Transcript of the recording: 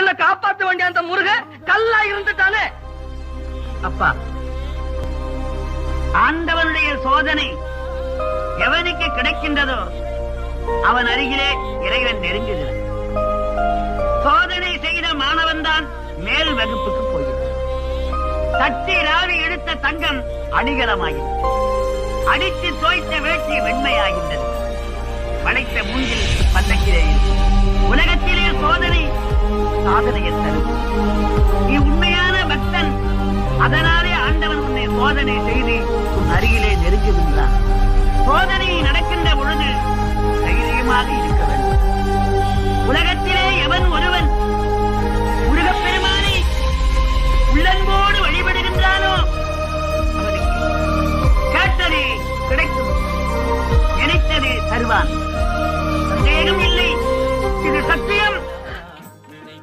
உன்னை காப்பாற்ற வேண்டிய அந்த முருக கல்லா இருந்துட்டானே. அப்பா, ஆண்டவனுடைய சோதனை எவனுக்கு கிடைக்கின்றதோ அவன் அருகிலே இறைவன் நெருங்குகிறான். சோதனை செய்த மாணவன் தான் மேல் வகுப்புக்கு போகிறான். தட்டி ராவி எடுத்த தங்கம் அடிகலமாகிறது. அடித்து தோய்த்த வேட்டி வெண்மையாகின்றது. படைத்த மூங்கில் பல்லக்கிலே உலகத்திலே சோதனை சாதனையை தரும். நீ உண்மையான பக்தன், அதனாலே ஆண்டவன் உன்னை சோதனை செய்து உன் அருகிலே நெருங்குகின்றான். சோதனை நடக்கின்ற பொழுது தைரியமாக இருக்க வேண்டும். உலகத்திலே எவன் ஒருவன்